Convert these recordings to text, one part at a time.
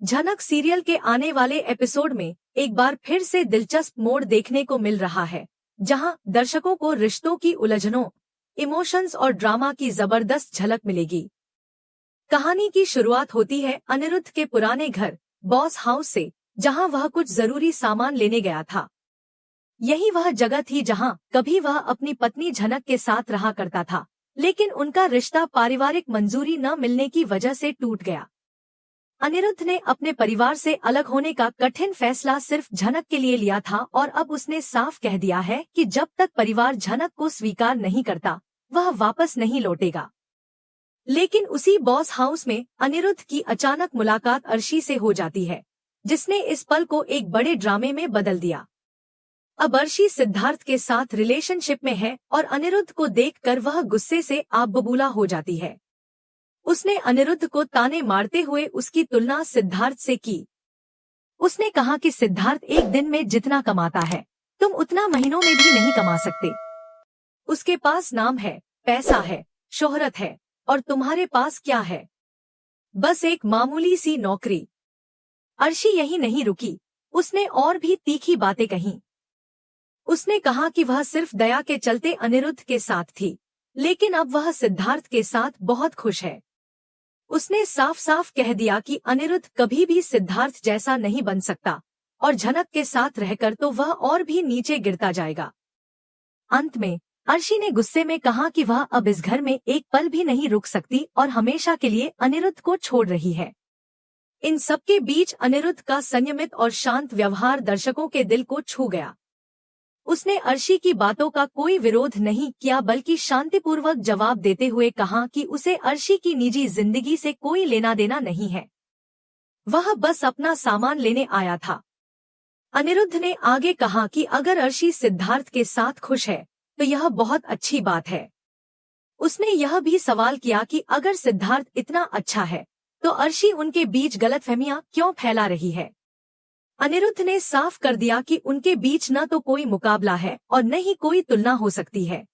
झनक सीरियल के आने वाले एपिसोड में एक बार फिर से दिलचस्प मोड़ देखने को मिल रहा है, जहां दर्शकों को रिश्तों की उलझनों, इमोशंस और ड्रामा की जबरदस्त झलक मिलेगी। कहानी की शुरुआत होती है अनिरुद्ध के पुराने घर बॉस हाउस से, जहां वह कुछ जरूरी सामान लेने गया था। यही वह जगह थी जहां कभी वह अपनी पत्नी झनक के साथ रहा करता था, लेकिन उनका रिश्ता पारिवारिक मंजूरी न मिलने की वजह से टूट गया। अनिरुद्ध ने अपने परिवार से अलग होने का कठिन फैसला सिर्फ झनक के लिए लिया था और अब उसने साफ कह दिया है कि जब तक परिवार झनक को स्वीकार नहीं करता, वह वापस नहीं लौटेगा। लेकिन उसी बॉस हाउस में अनिरुद्ध की अचानक मुलाकात अर्शी से हो जाती है, जिसने इस पल को एक बड़े ड्रामे में बदल दिया। अब अर्शी सिद्धार्थ के साथ रिलेशनशिप में है और अनिरुद्ध को देखकर वह गुस्से से आग बबूला हो जाती है। उसने अनिरुद्ध को ताने मारते हुए उसकी तुलना सिद्धार्थ से की। उसने कहा कि सिद्धार्थ एक दिन में जितना कमाता है, तुम उतना महीनों में भी नहीं कमा सकते। उसके पास नाम है, पैसा है, शोहरत है, और तुम्हारे पास क्या है? बस एक मामूली सी नौकरी। अर्शी यही नहीं रुकी, उसने और भी तीखी बातें कहीं। उसने कहा कि वह सिर्फ दया के चलते अनिरुद्ध के साथ थी, लेकिन अब वह सिद्धार्थ के साथ बहुत खुश है। उसने साफ साफ कह दिया कि अनिरुद्ध कभी भी सिद्धार्थ जैसा नहीं बन सकता और झनक के साथ रहकर तो वह और भी नीचे गिरता जाएगा। अंत में अर्शी ने गुस्से में कहा कि वह अब इस घर में एक पल भी नहीं रुक सकती और हमेशा के लिए अनिरुद्ध को छोड़ रही है। इन सबके बीच अनिरुद्ध का संयमित और शांत व्यवहार दर्शकों के दिल को छू गया। उसने अर्शी की बातों का कोई विरोध नहीं किया, बल्कि शांतिपूर्वक जवाब देते हुए कहा कि उसे अर्शी की निजी जिंदगी से कोई लेना देना नहीं है। वह बस अपना सामान लेने आया था। अनिरुद्ध ने आगे कहा कि अगर अर्शी सिद्धार्थ के साथ खुश है तो यह बहुत अच्छी बात है। उसने यह भी सवाल किया कि अगर सिद्धार्थ इतना अच्छा है तो अर्शी उनके बीच गलतफहमियां क्यों फैला रही है। अनिरुद्ध ने साफ कर दिया कि उनके बीच न तो कोई मुकाबला है और न ही कोई तुलना हो सकती है।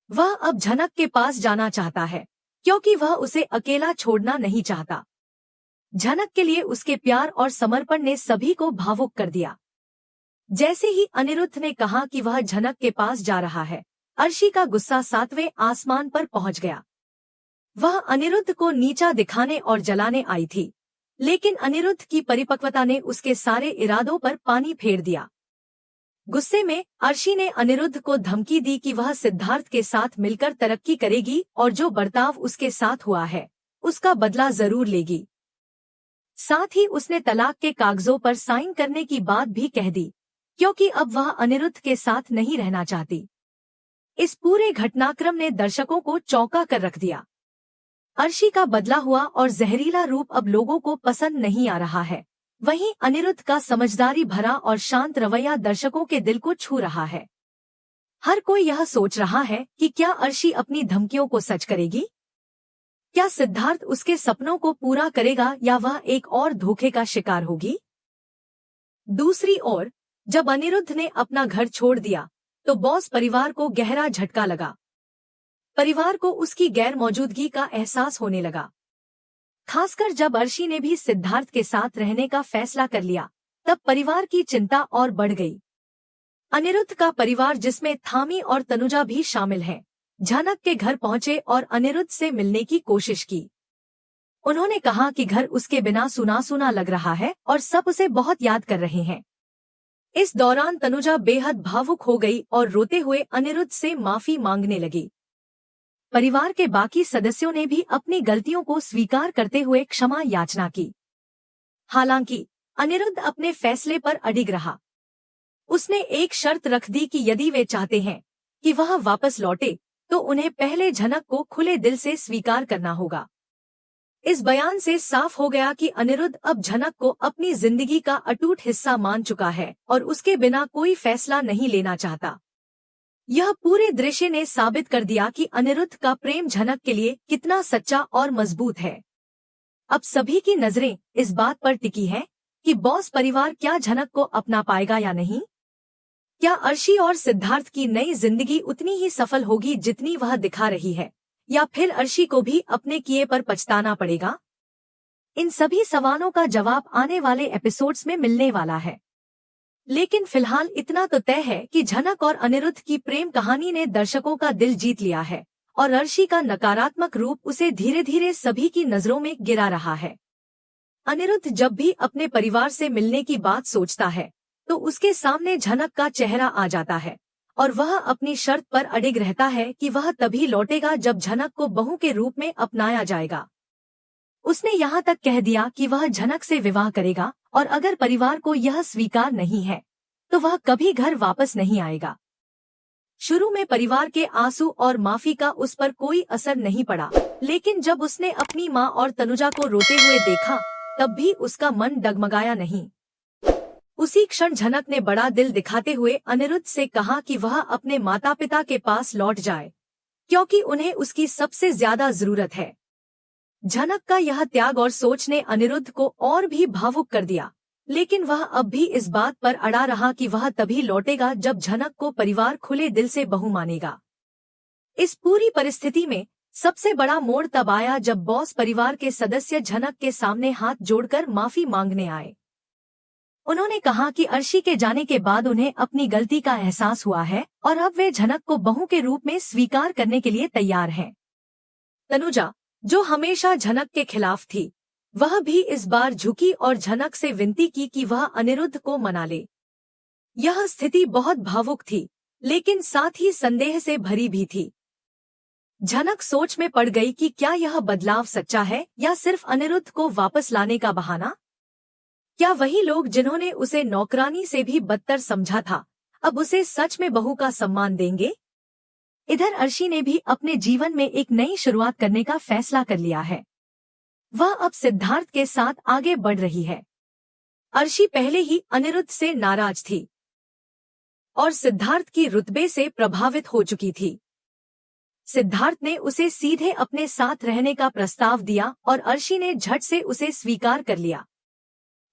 वह अब झनक के पास जाना चाहता है, क्योंकि वह उसे अकेला छोड़ना नहीं चाहता। झनक के लिए उसके प्यार और समर्पण ने सभी को भावुक कर दिया। जैसे ही अनिरुद्ध ने कहा कि वह झनक के पास जा रहा है, अर्शी का गुस्सा 7वें आसमान पर पहुंच गया। वह अनिरुद्ध को नीचा दिखाने और जलाने आई थी, लेकिन अनिरुद्ध की परिपक्वता ने उसके सारे इरादों पर पानी फेर दिया। गुस्से में अर्शी ने अनिरुद्ध को धमकी दी कि वह सिद्धार्थ के साथ मिलकर तरक्की करेगी और जो बर्ताव उसके साथ हुआ है उसका बदला जरूर लेगी। साथ ही उसने तलाक के कागजों पर साइन करने की बात भी कह दी, क्योंकि अब वह अनिरुद्ध के साथ नहीं रहना चाहती। इस पूरे घटनाक्रम ने दर्शकों को चौंका कर रख दिया। अर्शी का बदला हुआ और जहरीला रूप अब लोगों को पसंद नहीं आ रहा है। वहीं अनिरुद्ध का समझदारी भरा और शांत रवैया दर्शकों के दिल को छू रहा है। हर कोई यह सोच रहा है कि क्या अर्शी अपनी धमकियों को सच करेगी? क्या सिद्धार्थ उसके सपनों को पूरा करेगा या वह एक और धोखे का शिकार होगी? दूसरी ओर जब अनिरुद्ध ने अपना घर छोड़ दिया तो बॉस परिवार को गहरा झटका लगा। परिवार को उसकी गैर मौजूदगी का एहसास होने लगा। खासकर जब अर्शी ने भी सिद्धार्थ के साथ रहने का फैसला कर लिया, तब परिवार की चिंता और बढ़ गई। अनिरुद्ध का परिवार, जिसमें थामी और तनुजा भी शामिल हैं, झनक के घर पहुंचे और अनिरुद्ध से मिलने की कोशिश की। उन्होंने कहा कि घर उसके बिना सूना सूना लग रहा है और सब उसे बहुत याद कर रहे हैं। इस दौरान तनुजा बेहद भावुक हो गई और रोते हुए अनिरुद्ध से माफी मांगने लगी। परिवार के बाकी सदस्यों ने भी अपनी गलतियों को स्वीकार करते हुए क्षमा याचना की। हालांकि अनिरुद्ध अपने फैसले पर अडिग रहा। उसने एक शर्त रख दी कि यदि वे चाहते हैं कि वह वापस लौटे तो उन्हें पहले झनक को खुले दिल से स्वीकार करना होगा। इस बयान से साफ हो गया कि अनिरुद्ध अब झनक को अपनी जिंदगी का अटूट हिस्सा मान चुका है और उसके बिना कोई फैसला नहीं लेना चाहता। यह पूरे दृश्य ने साबित कर दिया कि अनिरुद्ध का प्रेम झनक के लिए कितना सच्चा और मजबूत है। अब सभी की नजरें इस बात पर टिकी हैं कि बॉस परिवार क्या झनक को अपना पाएगा या नहीं। क्या अर्शी और सिद्धार्थ की नई जिंदगी उतनी ही सफल होगी जितनी वह दिखा रही है, या फिर अर्शी को भी अपने किए पर पछताना पड़ेगा? इन सभी सवालों का जवाब आने वाले एपिसोड्स में मिलने वाला है। लेकिन फिलहाल इतना तो तय है कि झनक और अनिरुद्ध की प्रेम कहानी ने दर्शकों का दिल जीत लिया है और अर्शी का नकारात्मक रूप उसे धीरे धीरे सभी की नजरों में गिरा रहा है। अनिरुद्ध जब भी अपने परिवार से मिलने की बात सोचता है तो उसके सामने झनक का चेहरा आ जाता है और वह अपनी शर्त पर अडिग रहता है कि वह तभी लौटेगा जब झनक को बहू के रूप में अपनाया जाएगा। उसने यहाँ तक कह दिया कि वह झनक से विवाह करेगा और अगर परिवार को यह स्वीकार नहीं है तो वह कभी घर वापस नहीं आएगा। शुरू में परिवार के आंसू और माफी का उस पर कोई असर नहीं पड़ा, लेकिन जब उसने अपनी मां और तनुजा को रोते हुए देखा तब भी उसका मन डगमगाया नहीं। उसी क्षण झनक ने बड़ा दिल दिखाते हुए अनिरुद्ध से कहा कि वह अपने माता पिता के पास लौट जाए, क्योंकि उन्हें उसकी सबसे ज्यादा जरूरत है। झनक का यह त्याग और सोच ने अनिरुद्ध को और भी भावुक कर दिया, लेकिन वह अब भी इस बात पर अड़ा रहा कि वह तभी लौटेगा जब झनक को परिवार खुले दिल से बहू मानेगा। इस पूरी परिस्थिति में सबसे बड़ा मोड़ तब आया जब बॉस परिवार के सदस्य झनक के सामने हाथ जोड़कर माफी मांगने आए। उन्होंने कहा कि अर्शी के जाने के बाद उन्हें अपनी गलती का एहसास हुआ है और अब वे झनक को बहू के रूप में स्वीकार करने के लिए तैयार हैं। तनुजा, जो हमेशा झनक के खिलाफ थी, वह भी इस बार झुकी और झनक से विनती की कि वह अनिरुद्ध को मना ले। यह स्थिति बहुत भावुक थी, लेकिन साथ ही संदेह से भरी भी थी। झनक सोच में पड़ गई कि क्या यह बदलाव सच्चा है या सिर्फ अनिरुद्ध को वापस लाने का बहाना। क्या वही लोग जिन्होंने उसे नौकरानी से भी बदतर समझा था, अब उसे सच में बहू का सम्मान देंगे। इधर अर्शी ने भी अपने जीवन में एक नई शुरुआत करने का फैसला कर लिया है। वह अब सिद्धार्थ के साथ आगे बढ़ रही है। अर्शी पहले ही अनिरुद्ध से नाराज थी और सिद्धार्थ की रुतबे से प्रभावित हो चुकी थी। सिद्धार्थ ने उसे सीधे अपने साथ रहने का प्रस्ताव दिया और अर्शी ने झट से उसे स्वीकार कर लिया।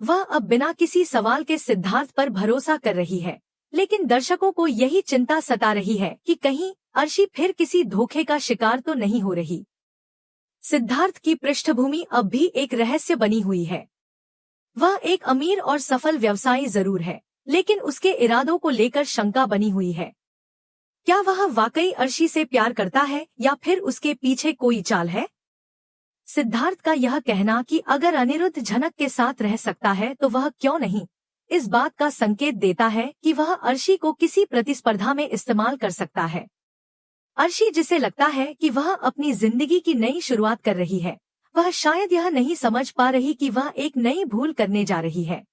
वह अब बिना किसी सवाल के सिद्धार्थ पर भरोसा कर रही है, लेकिन दर्शकों को यही चिंता सता रही है कि कहीं अर्शी फिर किसी धोखे का शिकार तो नहीं हो रही। सिद्धार्थ की पृष्ठभूमि अब भी एक रहस्य बनी हुई है। वह एक अमीर और सफल व्यवसायी जरूर है, लेकिन उसके इरादों को लेकर शंका बनी हुई है। क्या वह वाकई अर्शी से प्यार करता है या फिर उसके पीछे कोई चाल है। सिद्धार्थ का यह कहना कि अगर अनिरुद्ध झनक के साथ रह सकता है तो वह क्यों नहीं, इस बात का संकेत देता है कि वह अर्शी को किसी प्रतिस्पर्धा में इस्तेमाल कर सकता है। अर्शी जिसे लगता है कि वह अपनी जिंदगी की नई शुरुआत कर रही है, वह शायद यह नहीं समझ पा रही कि वह एक नई भूल करने जा रही है।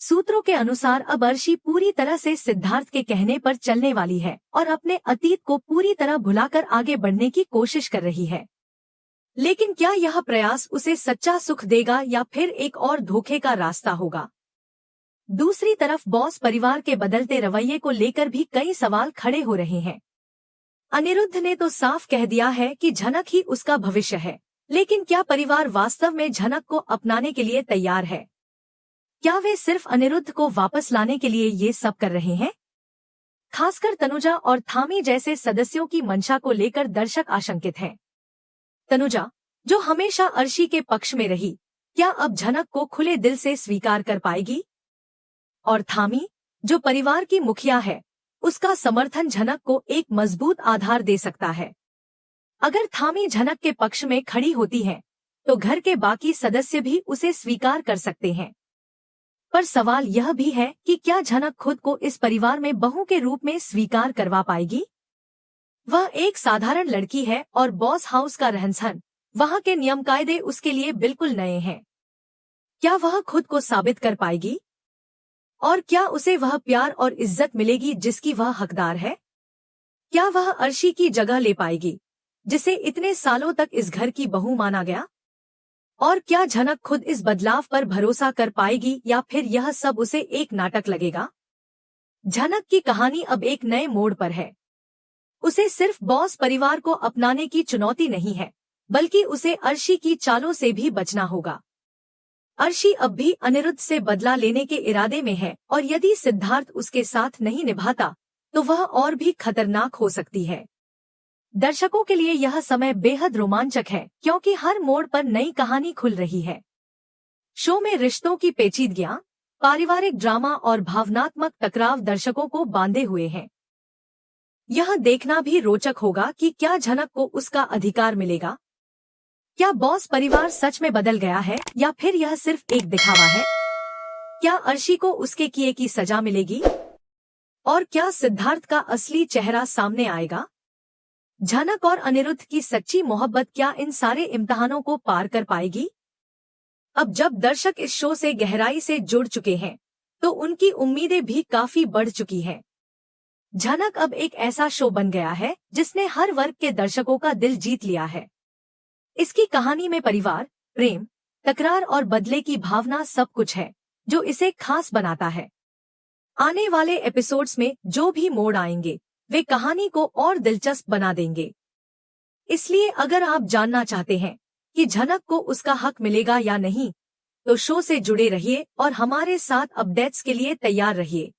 सूत्रों के अनुसार अब अर्शी पूरी तरह से सिद्धार्थ के कहने पर चलने वाली है और अपने अतीत को पूरी तरह भुलाकर आगे बढ़ने की कोशिश कर रही है। लेकिन क्या यह प्रयास उसे सच्चा सुख देगा या फिर एक और धोखे का रास्ता होगा। दूसरी तरफ बॉस परिवार के बदलते रवैये को लेकर भी कई सवाल खड़े हो रहे हैं। अनिरुद्ध ने तो साफ कह दिया है कि झनक ही उसका भविष्य है, लेकिन क्या परिवार वास्तव में झनक को अपनाने के लिए तैयार है। क्या वे सिर्फ अनिरुद्ध को वापस लाने के लिए ये सब कर रहे हैं। खासकर तनुजा और थामी जैसे सदस्यों की मंशा को लेकर दर्शक आशंकित हैं। तनुजा, जो हमेशा अर्शी के पक्ष में रही, क्या अब झनक को खुले दिल से स्वीकार कर पाएगी। और थामी, जो परिवार की मुखिया है, उसका समर्थन झनक को एक मजबूत आधार दे सकता है। अगर थामी झनक के पक्ष में खड़ी होती है तो घर के बाकी सदस्य भी उसे स्वीकार कर सकते हैं। पर सवाल यह भी है कि क्या झनक खुद को इस परिवार में बहू के रूप में स्वीकार करवा पाएगी। वह एक साधारण लड़की है और बॉस हाउस का रहन-सहन, वहां के नियम कायदे उसके लिए बिल्कुल नए हैं। क्या वह खुद को साबित कर पाएगी। और क्या उसे वह प्यार और इज्जत मिलेगी जिसकी वह हकदार है। क्या वह अर्शी की जगह ले पाएगी, जिसे इतने सालों तक इस घर की बहू माना गया। और क्या झनक खुद इस बदलाव पर भरोसा कर पाएगी या फिर यह सब उसे एक नाटक लगेगा। झनक की कहानी अब एक नए मोड़ पर है। उसे सिर्फ बॉस परिवार को अपनाने की चुनौती नहीं है, बल्कि उसे अर्शी की चालों से भी बचना होगा। अर्शी अब भी अनिरुद्ध से बदला लेने के इरादे में है और यदि सिद्धार्थ उसके साथ नहीं निभाता तो वह और भी खतरनाक हो सकती है। दर्शकों के लिए यह समय बेहद रोमांचक है, क्योंकि हर मोड़ पर नई कहानी खुल रही है। शो में रिश्तों की पेचीदगियां, पारिवारिक ड्रामा और भावनात्मक टकराव दर्शकों को बांधे हुए हैं। यह देखना भी रोचक होगा कि क्या झनक को उसका अधिकार मिलेगा। क्या बॉस परिवार सच में बदल गया है या फिर यह सिर्फ एक दिखावा है? क्या अर्शी को उसके किए की सजा मिलेगी? और क्या सिद्धार्थ का असली चेहरा सामने आएगा? झनक और अनिरुद्ध की सच्ची मोहब्बत क्या इन सारे इम्तिहानों को पार कर पाएगी? अब जब दर्शक इस शो से गहराई से जुड़ चुके हैं, तो उनकी उम्मीदें भी काफी बढ़ चुकी हैं। झनक अब एक ऐसा शो बन गया है जिसने हर वर्ग के दर्शकों का दिल जीत लिया है। इसकी कहानी में परिवार, प्रेम, तकरार और बदले की भावना सब कुछ है, जो इसे खास बनाता है। आने वाले एपिसोड्स में जो भी मोड़ आएंगे, वे कहानी को और दिलचस्प बना देंगे। इसलिए अगर आप जानना चाहते हैं कि झनक को उसका हक मिलेगा या नहीं, तो शो से जुड़े रहिए और हमारे साथ अपडेट्स के लिए तैयार रहिए।